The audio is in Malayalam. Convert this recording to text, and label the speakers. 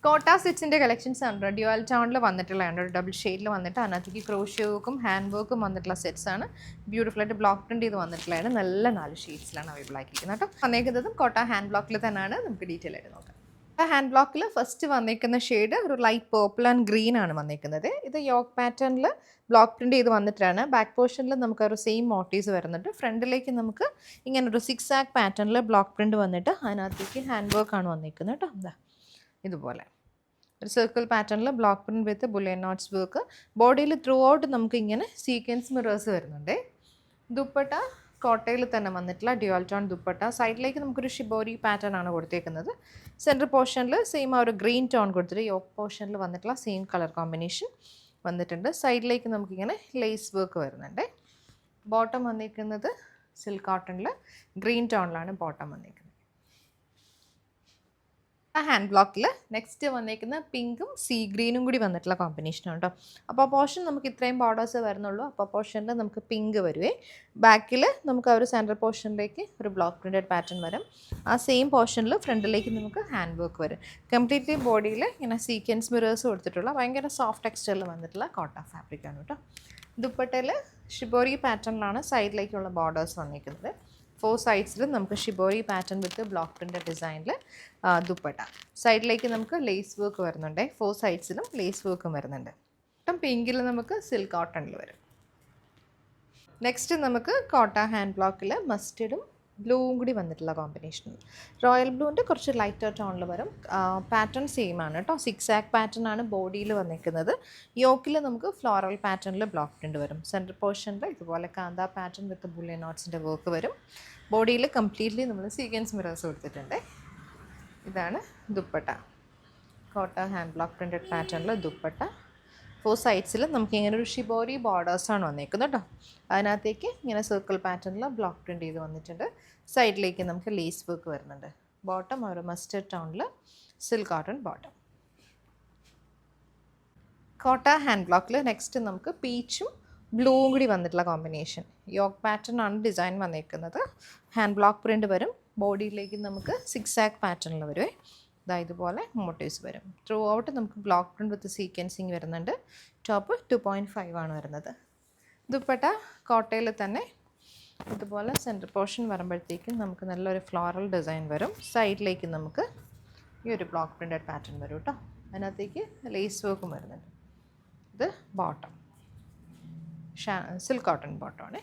Speaker 1: കോട്ട സെറ്റ്സിൻ്റെ കളക്ഷൻസ് ആണ് ഡ്യുവൽ ടൗണിൽ വന്നിട്ടുള്ളതാണ്. ഒരു ഡബിൾ ഷെയ്ഡിൽ വന്നിട്ട് അതിനകത്തേക്ക് ക്രോഷ്യോ വർക്കും ഹാൻഡ് വർക്കും വന്നിട്ടുള്ള സെറ്റ്സ് ആണ്. ബ്യൂട്ടിഫുൾ ആയിട്ട് ബ്ലോക്ക് പ്രിന്റ് ചെയ്ത് വന്നിട്ടുള്ളതാണ്. നല്ല 4 ഷെയ്ഡ്സിലാണ് അവൈലബിൾ ആക്കിയിരിക്കുന്നത് കേട്ടോ. വന്നേക്കുന്നതും കോട്ട ഹാൻഡ് ബ്ലോക്കിൽ തന്നെയാണ്. നമുക്ക് ഡീറ്റെയിൽ ആയിട്ട് നോക്കാം. ഹാൻഡ് ബ്ലോക്കിൽ ഫസ്റ്റ് വന്നേക്കുന്ന ഷെയ്ഡ് ഒരു ലൈറ്റ് പേർപ്പിൾ ആൻഡ് ഗ്രീൻ ആണ് വന്നേക്കുന്നത്. ഇത് യോക്ക് പാറ്റേണിൽ ബ്ലോക്ക് പ്രിന്റ് ചെയ്ത് വന്നിട്ടാണ്. ബാക്ക് പോർഷനിൽ നമുക്ക് ഒരു സെയിം മോട്ടീവ്സ് വരുന്നുണ്ട്. ഫ്രണ്ടിലേക്ക് നമുക്ക് ഇങ്ങനെ ഒരു 6 ആക്ക് പാറ്റേണിൽ ബ്ലോക്ക് പ്രിന്റ് വന്നിട്ട് അതിനകത്തേക്ക് ഹാൻഡ് വർക്ക് ആണ് വന്നേക്കുന്നത് കേട്ടോ. എന്താ ഇതുപോലെ ഒരു സർക്കിൾ പാറ്റേണിൽ block print with bullion knots work. ബോഡിയിൽ ത്രൂ ഔട്ട് നമുക്ക് ഇങ്ങനെ സീക്വൻസ് മിറേഴ്സ് വരുന്നുണ്ട്. ദുപ്പട്ട കോട്ടയിൽ തന്നെ വന്നിട്ടുള്ള ഡ്യുവൽ ടോൺ ദുപ്പട്ട. സൈഡിലേക്ക് നമുക്കൊരു ഷിബോരി പാറ്റേൺ ആണ് കൊടുത്തേക്കുന്നത്. സെൻറ്റർ പോർഷനിൽ സെയിം ആ ഒരു ഗ്രീൻ ടോൺ കൊടുത്തിട്ട് യോക്ക് പോർഷനിൽ വന്നിട്ടുള്ള സെയിം കളർ കോമ്പിനേഷൻ വന്നിട്ടുണ്ട്. സൈഡിലേക്ക് നമുക്കിങ്ങനെ ലേസ് വർക്ക് വരുന്നുണ്ട്. ബോട്ടം വന്നിരിക്കുന്നത് സിൽക്ക് കോട്ടണിൽ ഗ്രീൻ ടോണിലാണ് ബോട്ടം വന്നിരിക്കുന്നത്. ആ ഹാൻഡ് ബ്ലോക്കിൽ നെക്സ്റ്റ് വന്നേക്കുന്ന പിങ്കും സീ ഗ്രീനും കൂടി വന്നിട്ടുള്ള കോമ്പിനേഷനാണ് കേട്ടോ. അപ്പോൾ പോർഷൻ നമുക്ക് ഇത്രയും ബോർഡേഴ്സ് വരുന്നുള്ളൂ. അപ്പോൾ പോർഷനിൽ നമുക്ക് പിങ്ക് വരുവേ. ബാക്കിൽ നമുക്ക് ആ ഒരു സെൻട്രൽ പോർഷനിലേക്ക് ഒരു ബ്ലോക്ക് പ്രിൻറ്റഡ് പാറ്റേൺ വരും. ആ സെയിം പോർഷനിൽ ഫ്രണ്ടിലേക്ക് നമുക്ക് ഹാൻഡ് വർക്ക് വരും. കംപ്ലീറ്റ്ലി ബോഡിയിൽ ഇങ്ങനെ സീക്വൻസ് മിറേഴ്സ് കൊടുത്തിട്ടുള്ള ഭയങ്കര സോഫ്റ്റ് ടെക്സ്ചറിൽ വന്നിട്ടുള്ള കോട്ട ഫാബ്രിക്കാണ് കേട്ടോ. ദുപ്പട്ടയിൽ ഷിബോറി പാറ്റേണിലാണ് സൈഡിലേക്കുള്ള ബോർഡേഴ്സ് വന്നിരിക്കുന്നത്. 4 സൈഡ്സിലും നമുക്ക് ഷിബോറി പാറ്റേൺ വിത്ത് ബ്ലോക്ക് പ്രിൻ്റ് ഡിസൈനിൽ ദുപ്പട്ട. സൈഡിലേക്ക് നമുക്ക് ലേസ് വർക്ക് വരുന്നുണ്ട്. 4 സൈഡ്സിലും ലേസ് വർക്കും വരുന്നുണ്ട്. പിങ്കിൽ നമുക്ക് സിൽക്ക് കോട്ടണിൽ വരും. നെക്സ്റ്റ് നമുക്ക് കോട്ട ഹാൻഡ് ബ്ലോക്കിൽ മസ്റ്റർഡും ബ്ലൂവും കൂടി വന്നിട്ടുള്ള കോമ്പിനേഷൻ. റോയൽ ബ്ലൂവിൻ്റെ കുറച്ച് ലൈറ്റർ ടോണിൽ വരും. പാറ്റേൺ സെയിം ആണ് കേട്ടോ. 6 ആക്ക് പാറ്റേൺ ആണ് ബോഡിയിൽ വന്നിരിക്കുന്നത്. യോക്കിൽ നമുക്ക് ഫ്ലോറൽ പാറ്റേണിൽ ബ്ലോക്ക് പ്രിൻ്റ് വരും. സെൻറ്റർ പോർഷനിൽ ഇതുപോലെ കാന്ത പാറ്റേൺ വിത്ത് ബുള്ളൻ നോട്ട്സിൻ്റെ വർക്ക് വരും. ബോഡിയിൽ കംപ്ലീറ്റ്ലി നമ്മൾ സീക്വൻസ് മിറേഴ്സ് കൊടുത്തിട്ടുണ്ട്. ഇതാണ് ദുപ്പട്ട. കോട്ട ഹാൻഡ് ബ്ലോക്ക് പ്രിൻറ്റഡ് പാറ്റേണിൽ ദുപ്പട്ട. 4 സൈഡ്സിൽ നമുക്ക് ഇങ്ങനെ ഒരു ഷിബോരി ബോർഡേഴ്സാണ് വന്നേക്കുന്നത് കേട്ടോ. അതിനകത്തേക്ക് ഇങ്ങനെ സർക്കിൾ പാറ്റേണിൽ ബ്ലോക്ക് പ്രിൻറ്റ് ചെയ്ത് വന്നിട്ടുണ്ട്. സൈഡിലേക്ക് നമുക്ക് ലേസ് വർക്ക് വരുന്നുണ്ട്. ബോട്ടം ഒരു മസ്റ്റർഡ് ടൗണിൽ സിൽക്ക് കോട്ടൺ ബോട്ടം. കോട്ട ഹാൻഡ് ബ്ലോക്കിൽ നെക്സ്റ്റ് നമുക്ക് പീച്ചും ബ്ലൂവും കൂടി വന്നിട്ടുള്ള കോമ്പിനേഷൻ. യോക്ക് പാറ്റേൺ ആണ് ഡിസൈൻ വന്നേക്കുന്നത്. ഹാൻഡ് ബ്ലോക്ക് പ്രിൻ്റ് വരും. ബോഡിയിലേക്ക് നമുക്ക് 6 ആക്ക് പാറ്റേണിൽ വരുവേ. ഇതുപോലെ മോട്ടീവ്സ് വരും. ത്രൂ ഔട്ട് നമുക്ക് ബ്ലോക്ക് പ്രിൻറ്റ് വിത്ത് സീക്വൻസിങ് വരുന്നുണ്ട്. ടോപ്പ് 2.5 ആണ് വരുന്നത്. ദുപ്പട്ട കോട്ടയിൽ തന്നെ ഇതുപോലെ സെൻറ്റർ പോർഷൻ വരുമ്പോഴത്തേക്കും നമുക്ക് നല്ലൊരു ഫ്ലോറൽ ഡിസൈൻ വരും. സൈഡിലേക്ക് നമുക്ക് ഈ ഒരു ബ്ലോക്ക് പ്രിൻറ്റഡ് പാറ്റേൺ വരും കേട്ടോ. അതിനകത്തേക്ക് ലേസ് വർക്കും വരുന്നുണ്ട്. ഇത് ബോട്ടം സിൽക്ക് കോട്ടൺ ബോട്ടമാണ്.